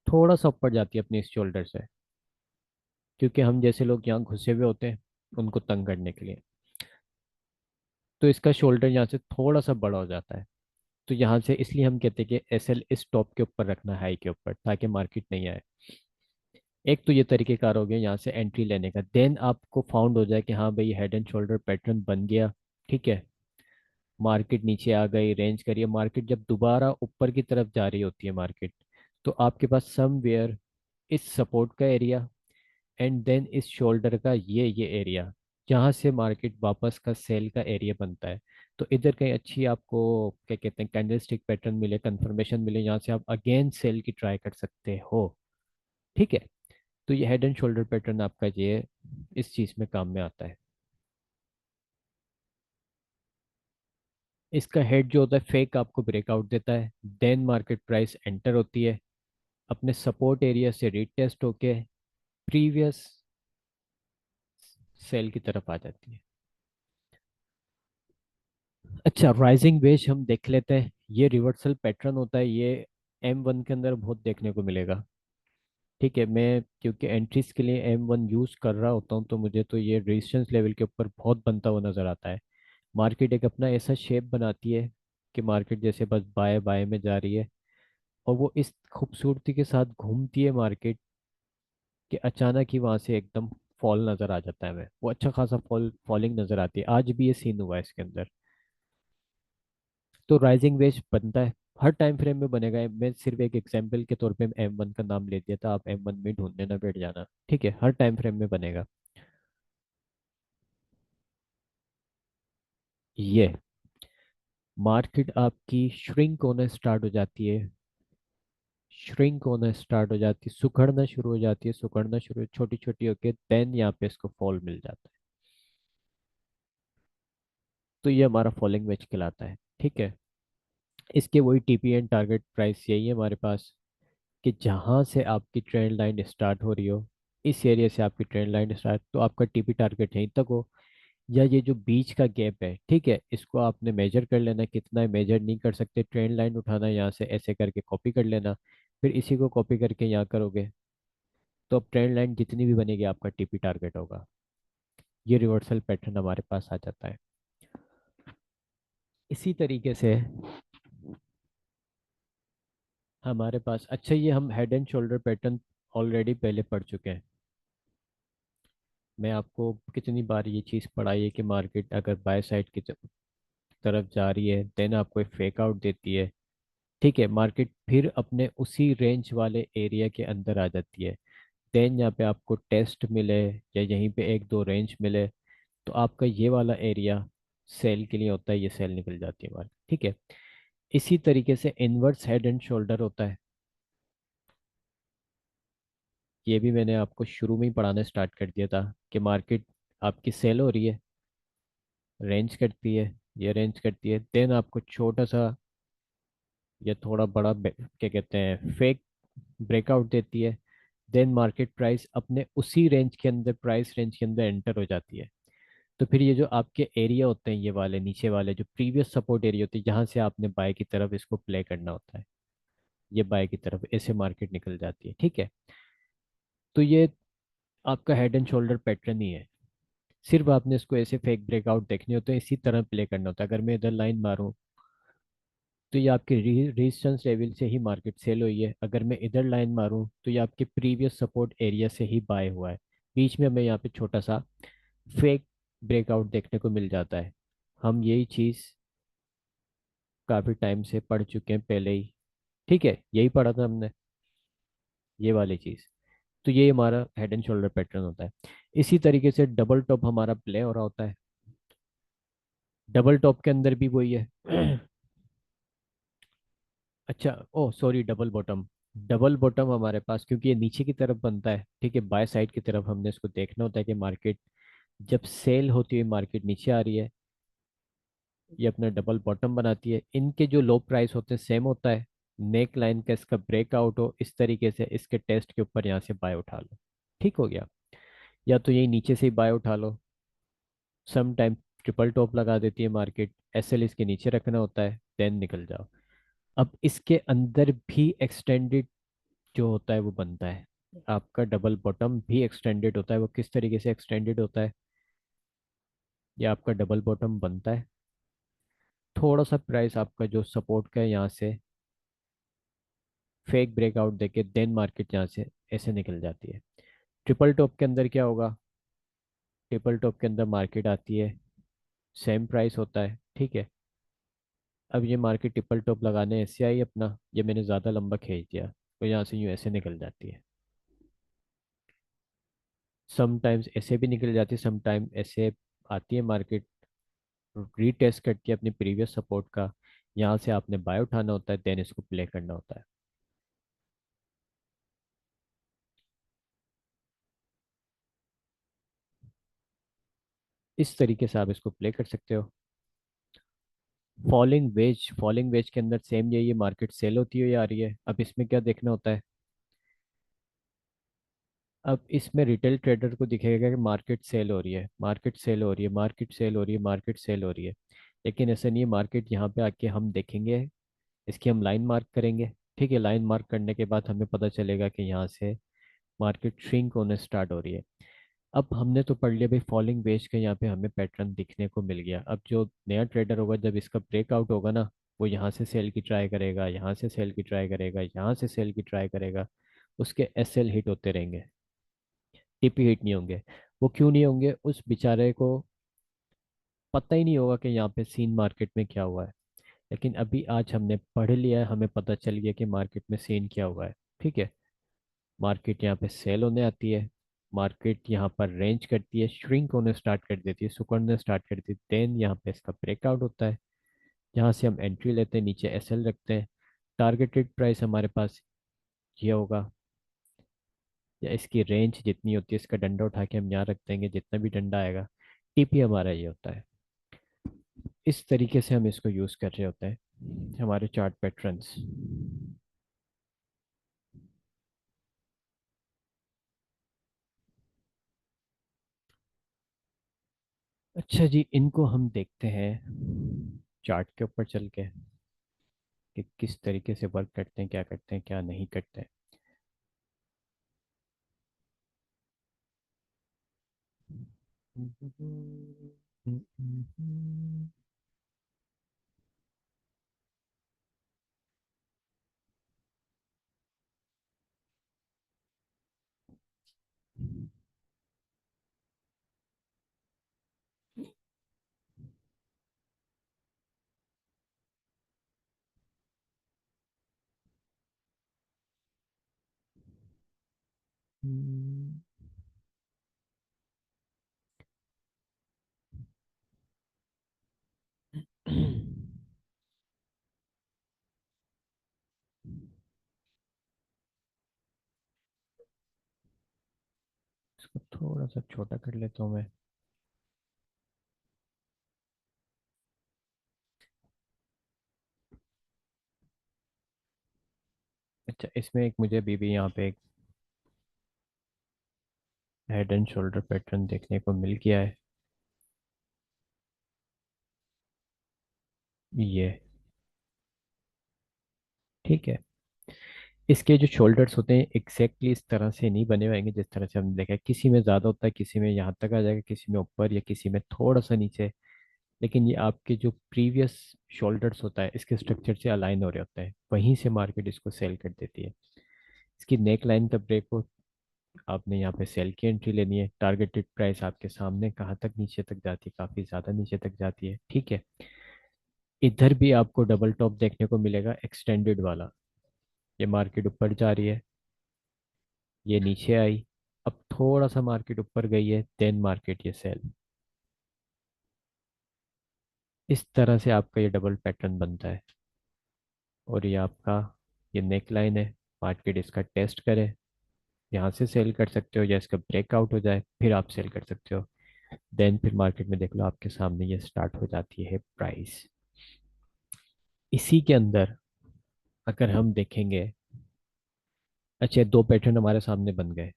थोड़ा सा ऊपर जाती है अपने इस शोल्डर से, क्योंकि हम जैसे लोग यहाँ घुसे हुए होते हैं उनको तंग करने के लिए। तो इसका शोल्डर यहाँ से थोड़ा सा बड़ा हो जाता है। तो यहाँ से इसलिए हम कहते हैं कि एसएल इस टॉप के ऊपर रखना है, हाई के ऊपर, ताकि मार्केट नहीं आए। एक तो ये तरीकेकार हो गया यहाँ से एंट्री लेने का। देन आपको फाउंड हो जाए कि हाँ भाई हेड एंड शोल्डर पैटर्न बन गया, ठीक है, मार्केट नीचे आ गई, रेंज करिए, मार्केट जब दोबारा ऊपर की तरफ जा रही होती है मार्केट, तो आपके पास समवेयर इस सपोर्ट का एरिया एंड देन इस शोल्डर का ये एरिया, जहाँ से मार्केट वापस का सेल का एरिया बनता है। तो इधर कहीं अच्छी आपको क्या कहते हैं कैंडलस्टिक पैटर्न मिले, कंफर्मेशन मिले, यहाँ से आप अगेन सेल की ट्राई कर सकते हो, ठीक है। तो ये हेड एंड शोल्डर पैटर्न आपका ये इस चीज़ में काम में आता है। इसका हेड जो होता है फेक आपको ब्रेकआउट देता है, देन मार्केट प्राइस एंटर होती है, अपने सपोर्ट एरिया से रीटेस्ट होके प्रीवियस सेल की तरफ आ जाती है। अच्छा, राइजिंग वेज हम देख लेते हैं। ये रिवर्सल पैटर्न होता है, ये M1 के अंदर बहुत देखने को मिलेगा, ठीक है। मैं क्योंकि एंट्रीज के लिए M1 यूज कर रहा होता हूँ तो मुझे तो ये रेजिस्टेंस लेवल के ऊपर बहुत बनता हुआ नजर आता है। मार्केट एक अपना ऐसा शेप बनाती है कि मार्केट जैसे बस बाय बाय में जा रही है, और वो इस खूबसूरती के साथ घूमती है मार्केट कि अचानक ही वहां से एकदम फॉल नजर आ जाता है हमें, वो अच्छा खासा फॉलिंग नजर आती है। आज भी ये सीन हुआ है इसके अंदर। तो राइजिंग वेज बनता है, हर टाइम फ्रेम में बनेगा। मैं सिर्फ एक एग्जांपल के तौर पे M1 का नाम ले दिया था, आप M1 में ढूंढने ना बैठ जाना, ठीक है, हर टाइम फ्रेम में बनेगा। ये मार्केट आपकी श्रिंक होना स्टार्ट हो जाती है, श्रिंक होना स्टार्ट हो जाती है, सुखड़ना शुरू हो जाती है, सुखड़ना शुरू छोटी छोटी होके देन यहाँ पे इसको फॉल मिल जाता है। तो ये हमारा फॉलिंग वेज कहलाता है, ठीक है। इसके वही टीपीएन टारगेट प्राइस यही है हमारे पास कि जहाँ से आपकी ट्रेंड लाइन स्टार्ट हो रही हो, इस एरिया से आपकी ट्रेंड लाइन स्टार्ट, तो आपका टीपी टारगेट यहीं तक हो, या ये जो बीच का गैप है, ठीक है, इसको आपने मेजर कर लेना। कितना है मेजर नहीं कर सकते, ट्रेंड लाइन उठाना यहाँ से ऐसे करके कॉपी कर लेना, फिर इसी को कॉपी करके यहाँ करोगे, तो अब ट्रेंड लाइन जितनी भी बनेगी आपका टीपी टारगेट होगा। ये रिवर्सल पैटर्न हमारे पास आ जाता है। इसी तरीके से हमारे पास, अच्छा ये हम head and shoulder pattern already पहले पढ़ चुके हैं। मैं आपको कितनी बार ये चीज़ पढ़ाई है कि मार्केट अगर बाय साइड की तरफ जा रही है देन आपको एक फेक आउट देती है, ठीक है, मार्केट फिर अपने उसी रेंज वाले एरिया के अंदर आ जाती है। देन यहाँ पे आपको टेस्ट मिले या यहीं पे एक दो रेंज मिले, तो आपका ये वाला एरिया सेल के लिए होता है, ये सेल निकल जाती है हमारी, ठीक है। इसी तरीके से इनवर्स हेड एंड शोल्डर होता है। ये भी मैंने आपको शुरू में ही पढ़ाना स्टार्ट कर दिया था कि मार्केट आपकी सेल हो रही है, रेंज करती है, ये रेंज करती है, देन आपको छोटा सा या थोड़ा बड़ा क्या कहते हैं फेक ब्रेकआउट देती है। देन मार्केट प्राइस अपने उसी रेंज के अंदर, प्राइस रेंज के अंदर एंटर हो जाती है। तो फिर ये जो आपके एरिया होते हैं, ये वाले नीचे वाले जो प्रीवियस सपोर्ट एरिया होते हैं, यहाँ से आपने बाय की तरफ इसको प्ले करना होता है, ये बाय की तरफ ऐसे मार्केट निकल जाती है, ठीक है। तो ये आपका हेड एंड शोल्डर पैटर्न ही है। सिर्फ आपने इसको ऐसे फेक ब्रेकआउट देखने होते हैं, इसी तरह प्ले करना होता है। अगर मैं इधर लाइन मारूं तो ये आपके रेजिस्टेंस लेवल से ही मार्केट सेल हुई है, अगर मैं इधर लाइन मारूं तो ये आपके प्रीवियस सपोर्ट एरिया से ही बाय हुआ है। बीच में हमें यहाँ पे छोटा सा फेक ब्रेकआउट देखने को मिल जाता है। हम यही चीज़ काफ़ी टाइम से पढ़ चुके हैं पहले ही, ठीक है, यही पढ़ा था हमने, ये वाली चीज़। तो ये हमारा हेड एंड शोल्डर पैटर्न होता है। इसी तरीके से डबल टॉप हमारा प्ले हो रहा होता है। डबल टॉप के अंदर भी वही है। अच्छा, oh sorry, double bottom. Double bottom हमारे पास क्योंकि ये नीचे की तरफ बनता है, ठीक है, बाय साइड की तरफ हमने इसको देखना होता है कि मार्केट जब सेल होती है, मार्केट नीचे आ रही है, ये अपना डबल बॉटम बनाती है। इनके जो लो प्राइस होते हैं सेम होता है, नेक लाइन का इसका ब्रेकआउट हो इस तरीके से, इसके टेस्ट के ऊपर यहाँ से बाय उठा लो, ठीक हो गया। या तो यही नीचे से ही बाय उठा लो, सम टाइम ट्रिपल टॉप लगा देती है मार्केट, एसएल इसके नीचे रखना होता है, देन निकल जाओ। अब इसके अंदर भी एक्सटेंडेड जो होता है वो बनता है, आपका डबल बॉटम भी एक्सटेंडेड होता है। वो किस तरीके से एक्सटेंडेड होता है, ये आपका डबल बॉटम बनता है, थोड़ा सा प्राइस आपका जो सपोर्ट का है यहाँ से फेक ब्रेकआउट देके देन मार्केट यहाँ से ऐसे निकल जाती है। ट्रिपल टॉप के अंदर क्या होगा, ट्रिपल टॉप के अंदर मार्केट आती है, सेम प्राइस होता है, ठीक है। अब ये मार्केट ट्रिपल टॉप लगाने ऐसे आई अपना, ये मैंने ज़्यादा लंबा खींच दिया, तो यहाँ से यूँ ऐसे निकल जाती है। समटाइम्स ऐसे भी निकल जाती है, समटाइम ऐसे आती है मार्केट, रीटेस्ट करती है अपने प्रीवियस सपोर्ट का, यहाँ से आपने बाय उठाना होता है, देन इसको प्ले करना होता है। इस तरीके से आप इसको प्ले कर सकते हो। फॉलिंग वेज, फॉलिंग वेज के अंदर सेम यही है, मार्केट सेल होती हुई आ रही है। अब इसमें क्या देखना होता है, अब इसमें रिटेल ट्रेडर को दिखेगा कि मार्केट सेल हो रही है, मार्केट सेल हो रही है, मार्केट सेल हो रही है, मार्केट सेल हो रही है। लेकिन ऐसा नहीं है, मार्केट यहाँ पे आके हम देखेंगे, इसकी हम लाइन मार्क करेंगे, ठीक है। लाइन मार्क करने के बाद हमें पता चलेगा कि यहाँ से मार्केट श्रिंक होने स्टार्ट हो रही है। अब हमने तो पढ़ लिया भाई फॉलिंग वेज का, यहाँ पे हमें पैटर्न दिखने को मिल गया। अब जो नया ट्रेडर होगा, जब इसका ब्रेकआउट होगा ना, वो यहाँ से सेल की ट्राई करेगा, यहाँ से सेल की ट्राई करेगा, यहाँ से सेल की ट्राई करेगा, उसके एसएल हिट होते रहेंगे, टीपी हिट नहीं होंगे। वो क्यों नहीं होंगे, उस बेचारे को पता ही नहीं होगा कि यहाँ पे सीन मार्केट में क्या हुआ है। लेकिन अभी आज हमने पढ़ लिया है, हमें पता चल गया कि मार्केट में सीन क्या हुआ है, ठीक है। मार्केट यहाँ पे सेल होने आती है, मार्केट यहाँ पर रेंज करती है, श्रिंक होने स्टार्ट कर देती है, सिकुड़ने स्टार्ट कर देती है, देन यहाँ पे इसका ब्रेकआउट होता है, जहाँ से हम एंट्री लेते हैं, नीचे एसएल रखते हैं। टारगेटेड प्राइस हमारे पास ये होगा, या इसकी रेंज जितनी होती है, इसका डंडा उठा के हम यहाँ रख देंगे, जितना भी डंडा आएगा, टीपी हमारा ये होता है। इस तरीके से हम इसको यूज़ कर रहे होते हैं हमारे चार्ट पैटर्न्स। अच्छा जी, इनको हम देखते हैं चार्ट के ऊपर चल के कि किस तरीके से वर्क करते हैं, क्या करते हैं, क्या नहीं करते हैं। हम्म, इसको थोड़ा सा छोटा कर लेता हूँ मैं। अच्छा, इसमें एक मुझे अभी भी यहाँ पे एक हेड एंड शोल्डर पैटर्न देखने को मिल गया है। ये ठीक है। इसके जो शोल्डर्स होते हैं एग्जैक्टली इस तरह से नहीं बने हुए होंगे जिस तरह से हमने देखा है। किसी में ज़्यादा होता है, किसी में यहाँ तक आ जाएगा, किसी में ऊपर या किसी में थोड़ा सा नीचे। लेकिन ये आपके जो प्रीवियस शोल्डर्स होता है इसके स्ट्रक्चर से अलाइन हो रहे होते हैं, वहीं से मार्केट इसको सेल कर देती है। इसकी नेक लाइन का ब्रेक हो, आपने यहाँ पे सेल की एंट्री लेनी है। टारगेटेड प्राइस आपके सामने कहाँ तक नीचे तक जाती है, काफ़ी ज़्यादा नीचे तक जाती है, ठीक है। इधर भी आपको डबल टॉप देखने को मिलेगा एक्सटेंडेड वाला। ये मार्केट ऊपर जा रही है, ये नीचे आई, अब थोड़ा सा मार्केट ऊपर गई है, देन मार्केट ये सेल। इस तरह से आपका ये डबल पैटर्न बनता है। और ये आपका ये नेक लाइन है। मार्केट इसका टेस्ट करे, यहाँ से सेल कर सकते हो, या इसका ब्रेकआउट हो जाए फिर आप सेल कर सकते हो। देन फिर मार्केट में देख लो आपके सामने ये स्टार्ट हो जाती है प्राइस। इसी के अंदर अगर हम देखेंगे, अच्छा दो पैटर्न हमारे सामने बन गए।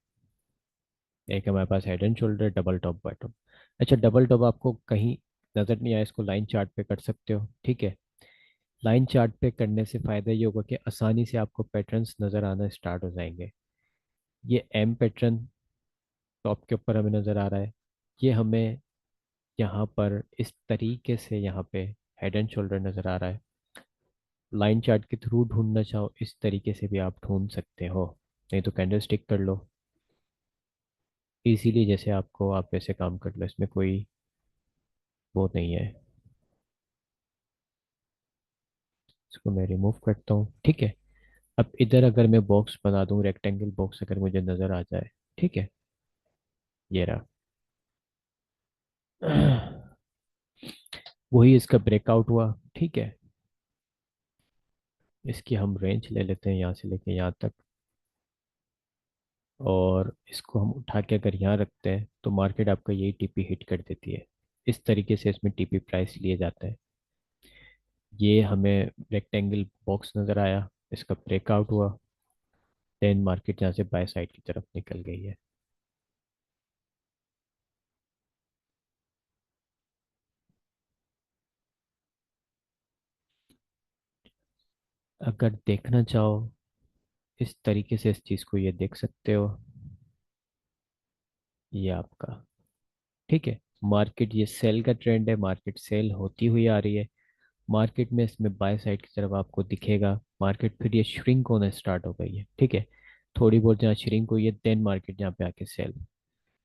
एक हमारे पास head and shoulder, double top bottom. अच्छा, डबल टॉप आपको कहीं नजर नहीं आया, इसको लाइन चार्ट पे कर सकते हो, ठीक है। लाइन चार्ट पे करने से फायदा ये होगा कि आसानी से आपको पैटर्न्स नजर आना स्टार्ट हो जाएंगे। ये एम पैटर्न टॉप के ऊपर हमें नजर आ रहा है। ये हमें यहाँ पर इस तरीके से यहाँ पे हेड एंड शोल्डर नजर आ रहा है। लाइन चार्ट के थ्रू ढूंढना चाहो इस तरीके से भी आप ढूंढ सकते हो, नहीं तो कैंडल स्टिक कर लो। इजीली जैसे आपको, आप वैसे काम कर लो, इसमें कोई वो नहीं है। इसको मैं रिमूव करता हूँ, ठीक है। अब इधर अगर मैं बॉक्स बना दूँ, रेक्टेंगल बॉक्स अगर मुझे नज़र आ जाए, ठीक है, ये रहा। वही इसका ब्रेकआउट हुआ, ठीक है। इसकी हम रेंज ले लेते हैं यहाँ से लेके यहाँ तक, और इसको हम उठा के अगर यहाँ रखते हैं तो मार्केट आपका यही टीपी हिट कर देती है। इस तरीके से इसमें टीपी प्राइस लिए जाता है। ये हमें रेक्टेंगल बॉक्स नज़र आया, इसका ब्रेकआउट हुआ, देन मार्केट यहाँ से बाय साइड की तरफ निकल गई है। अगर देखना चाहो इस तरीके से इस चीज़ को ये देख सकते हो। ये आपका, ठीक है, मार्केट ये सेल का ट्रेंड है, मार्केट सेल होती हुई आ रही है। मार्केट में इसमें बाय साइड की तरफ आपको दिखेगा, मार्केट फिर ये श्रिंक होना स्टार्ट हो गई है, ठीक है। थोड़ी बहुत जहाँ श्रिंक हुई है, देन मार्केट यहाँ पे आके सेल।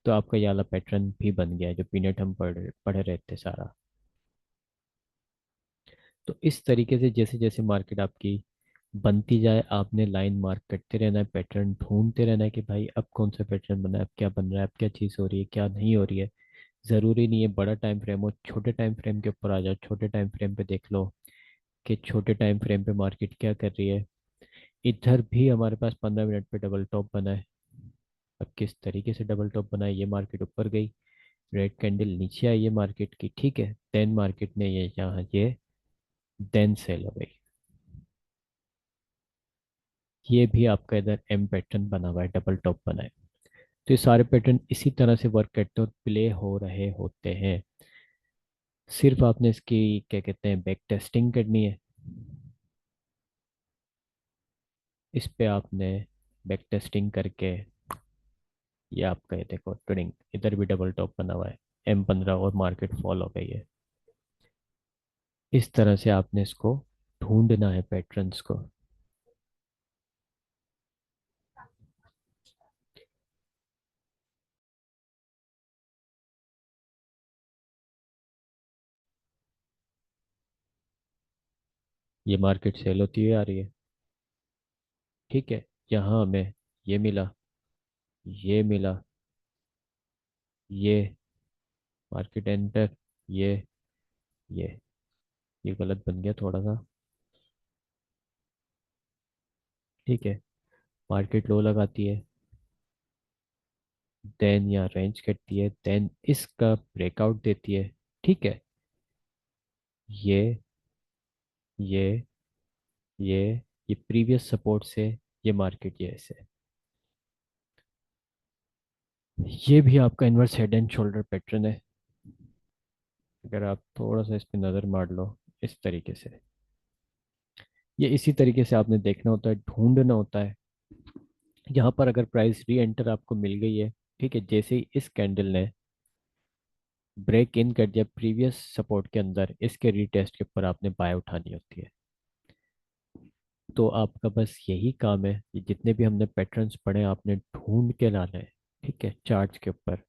तो आपका ये वाला पैटर्न भी बन गया है जो पीनट हम पढ़ रहे थे सारा। तो इस तरीके से जैसे जैसे मार्केट आपकी बनती जाए, आपने लाइन मार्क करते रहना है, पैटर्न ढूंढते रहना है कि भाई अब कौन सा पैटर्न बना है, अब क्या बन रहा है, अब क्या चीज़ हो रही है, क्या नहीं हो रही है। ज़रूरी नहीं है बड़ा टाइम फ्रेम हो, छोटे टाइम फ्रेम के ऊपर आ जाओ, छोटे टाइम फ्रेम पे देख लो कि छोटे टाइम फ्रेम पे मार्केट क्या कर रही है। इधर भी हमारे पास 15 मिनट पे डबल टॉप बना है। अब किस तरीके से डबल टॉप बना है, ये मार्केट ऊपर गई, रेड कैंडल नीचे आई है मार्केट की, ठीक है, देन मार्केट ने ये यहाँ ये देन सेल हो गई। ये भी आपका इधर एम पैटर्न बना हुआ है, डबल टॉप बना है। तो ये सारे पैटर्न इसी तरह से वर्क करते और प्ले हो रहे होते हैं। सिर्फ आपने इसकी क्या कहते हैं बैक टेस्टिंग करनी है। इस पे आपने बैक टेस्टिंग करके, ये आपका ये देखो ट्रेडिंग, इधर भी डबल टॉप बना हुआ है, M15 और मार्केट फॉल हो गई है। इस तरह से आपने इसको ढूंढना है पैटर्न्स को। ये मार्केट सेल होती हुई आ रही है, ठीक है। यहाँ हमें ये मिला, ये मिला, ये मार्केट एंटर, ये ये ये गलत बन गया थोड़ा सा। ठीक है, मार्केट लो लगाती है, देन यहाँ रेंज करती है, देन इसका ब्रेकआउट देती है। ठीक है, ये ये ये ये प्रीवियस सपोर्ट से ये मार्केट ये ऐसे। ये भी आपका inverse head and shoulder pattern है। अगर आप थोड़ा सा इस पे नज़र मार लो इस तरीके से, ये इसी तरीके से आपने देखना होता है, ढूंढना होता है। यहाँ पर अगर प्राइस री एंटर आपको मिल गई है, ठीक है, जैसे ही इस कैंडल ने ब्रेक इन कर दिया प्रीवियस सपोर्ट के अंदर, इसके रीटेस्ट के ऊपर आपने बाय उठानी होती है। तो आपका बस यही काम है, ये जितने भी हमने पैटर्न्स पढ़े आपने ढूंढ के लाना है। ठीक है, चार्ट्स के ऊपर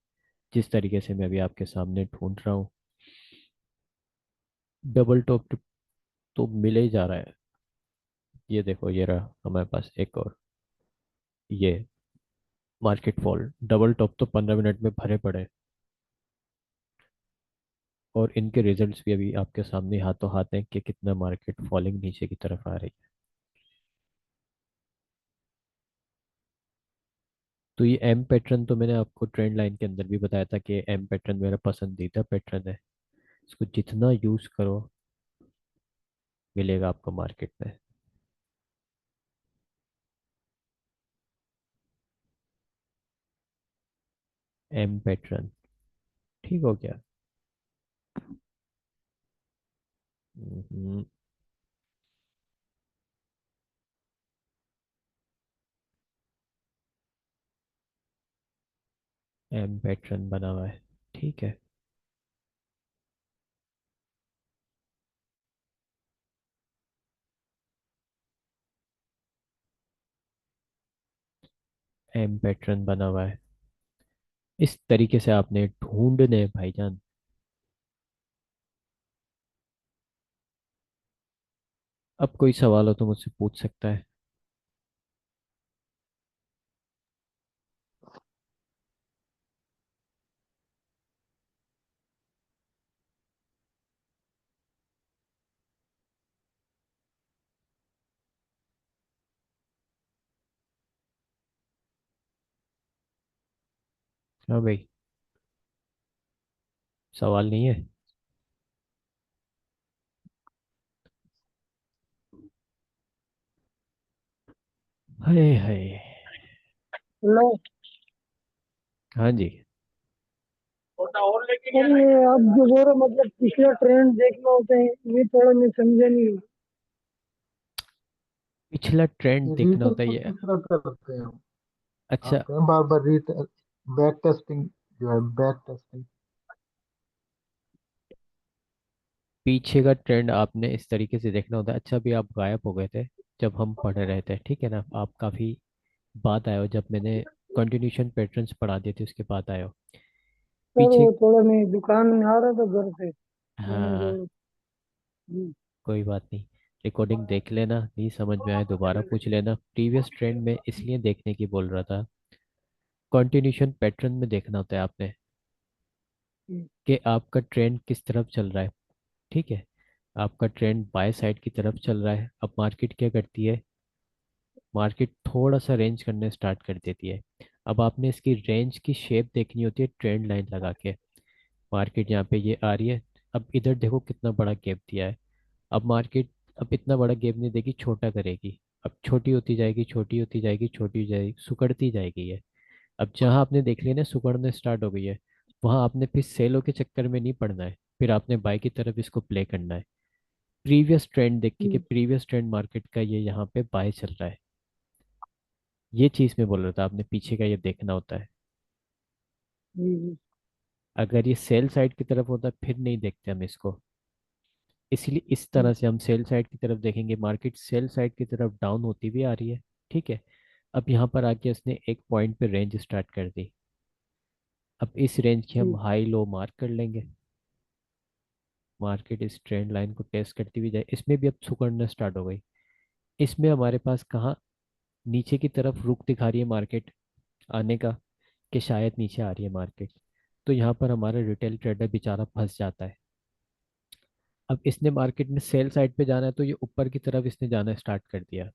जिस तरीके से मैं अभी आपके सामने ढूंढ रहा हूँ, डबल टॉप तो मिले ही जा रहा है। ये देखो, ये रहा हमारे पास एक और, ये मार्केट फॉल, डबल टॉप तो 15 मिनट में भरे पड़े। और इनके रिजल्ट्स भी अभी आपके सामने हाथों हाथ हैं कि कितना मार्केट फॉलिंग नीचे की तरफ आ रही है। तो ये एम पैटर्न तो मैंने आपको ट्रेंड लाइन के अंदर भी बताया था कि एम पैटर्न मेरा पसंदीदा पैटर्न है। इसको जितना यूज करो मिलेगा आपको मार्केट में। एम पैटर्न ठीक हो गया। एम पैटर्न बना हुआ है, ठीक है। एम पैटर्न बना हुआ है, इस तरीके से आपने ढूंढने हैं भाईजान। अब कोई सवाल हो तो मुझसे पूछ सकता है। हाँ भाई, सवाल नहीं है। हाय हाय। लो। हाँ जी। सर ये आप जो बोल रहे हो, मतलब पिछला ट्रेंड देखना होता है, ये थोड़ा मैं समझा नहीं हूँ। पिछला ट्रेंड देखना रीटर्न होता है को ये। किस तरह करते हैं अच्छा, आप कहें बार बार बैक टेस्टिंग, जो है बैक टेस्टिंग। पीछे का ट्रेंड आपने इस तरीके से देखना होता है। अच्छा, अभी आप गायब हो गए थे जब हम पढ़ रहे थे, ठीक है ना, आप काफ़ी बाद आए हो जब मैंने कंटिन्यूशन पैटर्न्स पढ़ा दिए थे, उसके बाद आए हो सर पीछे। वो थोड़ा मैं दुकान में आ रहा था घर से, मैंने हाँ, जो। जी। कोई बात नहीं, रिकॉर्डिंग देख लेना, नहीं समझ में आए दोबारा पूछ लेना। प्रीवियस ट्रेंड में इसलिए देखने की बोल रहा था, कंटिन्यूशन पैटर्न में देखना होता है आपने जी। कि आपका ट्रेंड किस तरफ चल रहा है। ठीक है, आपका ट्रेंड बाय साइड की तरफ चल रहा है। अब मार्केट क्या करती है, मार्केट थोड़ा सा रेंज करने स्टार्ट कर देती है। अब आपने इसकी रेंज की शेप देखनी होती है ट्रेंड लाइन लगा के। मार्केट यहाँ पे ये आ रही है, अब इधर देखो कितना बड़ा गैप दिया है। अब मार्केट अब इतना बड़ा गैप नहीं देगी, छोटा करेगी। अब छोटी होती जाएगी, छोटी होती जाएगी, छोटी हो जाएगी, सुकड़ती जाएगी ये। अब जहां आपने देख लिया ना सुकड़ने स्टार्ट हो गई है, वहां आपने फिर सेलों के चक्कर में नहीं पड़ना है, फिर आपने बाई की तरफ इसको प्ले करना है। प्रीवियस ट्रेंड देख के कि जी। प्रीवियस ट्रेंड मार्केट का ये यहाँ पे बाय चल रहा है। ये चीज मैं बोल रहा था, आपने पीछे का ये देखना होता है। जी। अगर ये सेल साइड की तरफ होता फिर नहीं देखते हम इसको। इसलिए इस जी। तरह से हम सेल साइड की तरफ देखेंगे, मार्केट सेल साइड की तरफ डाउन होती हुई आ रही है। ठीक है, अब यहाँ पर आके इसने एक पॉइंट पे रेंज स्टार्ट कर दी। अब इस रेंज की हम जी। हाई लो मार्क कर लेंगे। मार्केट इस ट्रेंड लाइन को टेस्ट करती हुई जाए, इसमें भी अब सुकड़ना स्टार्ट हो गई। इसमें हमारे पास कहाँ नीचे की तरफ रुख दिखा रही है मार्केट आने का, कि शायद नीचे आ रही है मार्केट। तो यहाँ पर हमारा रिटेल ट्रेडर बेचारा फंस जाता है। अब इसने मार्केट में सेल साइड पे जाना है, तो ये ऊपर की तरफ इसने जाना स्टार्ट कर दिया।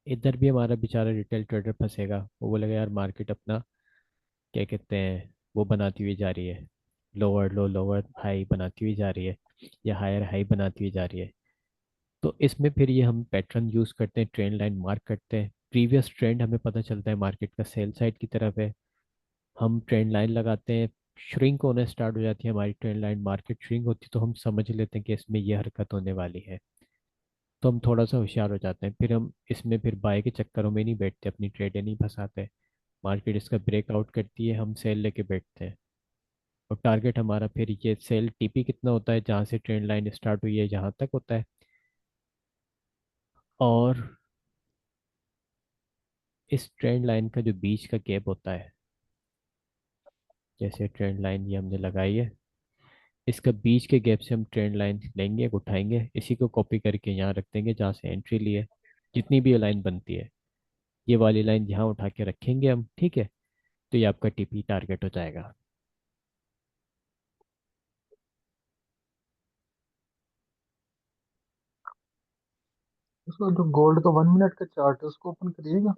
इधर भी हमारा बेचारा रिटेल ट्रेडर फंसेगा, वो बोलेगा यार मार्केट अपना क्या कहते हैं वो बनाती हुई जा रही है, लोअर लो लोअर हाई बनाती हुई जा रही है, या हायर हाई बनाती हुई जा रही है। तो इसमें फिर ये हम पैटर्न यूज़ करते हैं, ट्रेंड लाइन मार्क करते हैं, प्रीवियस ट्रेंड हमें पता चलता है मार्केट का सेल साइड की तरफ है। हम ट्रेंड लाइन लगाते हैं, श्रिंक होने स्टार्ट हो जाती है हमारी ट्रेंड लाइन, मार्केट श्रिंक होती है, तो हम समझ लेते हैं कि इसमें ये हरकत होने वाली है। तो हम थोड़ा सा होशियार हो जाते हैं, फिर हम इसमें फिर बाय के चक्करों में नहीं बैठते, अपनी ट्रेडें नहीं फंसाते। मार्केट इसका ब्रेकआउट करती है, हम सेल लेके बैठते हैं। और टारगेट हमारा फिर ये सेल टीपी कितना होता है, जहाँ से ट्रेंड लाइन स्टार्ट हुई है जहाँ तक होता है। और इस ट्रेंड लाइन का जो बीच का गैप होता है, जैसे ट्रेंड लाइन ये हमने लगाई है, इसका बीच के गैप से हम ट्रेंड लाइन लेंगे, उठाएंगे, इसी को कॉपी करके यहाँ रख देंगे जहाँ से एंट्री ली है। जितनी भी ये लाइन बनती है, ये वाली लाइन यहाँ उठा के रखेंगे हम, ठीक है। तो ये आपका टीपी टारगेट हो जाएगा। उसका जो गोल्ड का 1 मिनट का चार्ट है उसको ओपन करिएगा।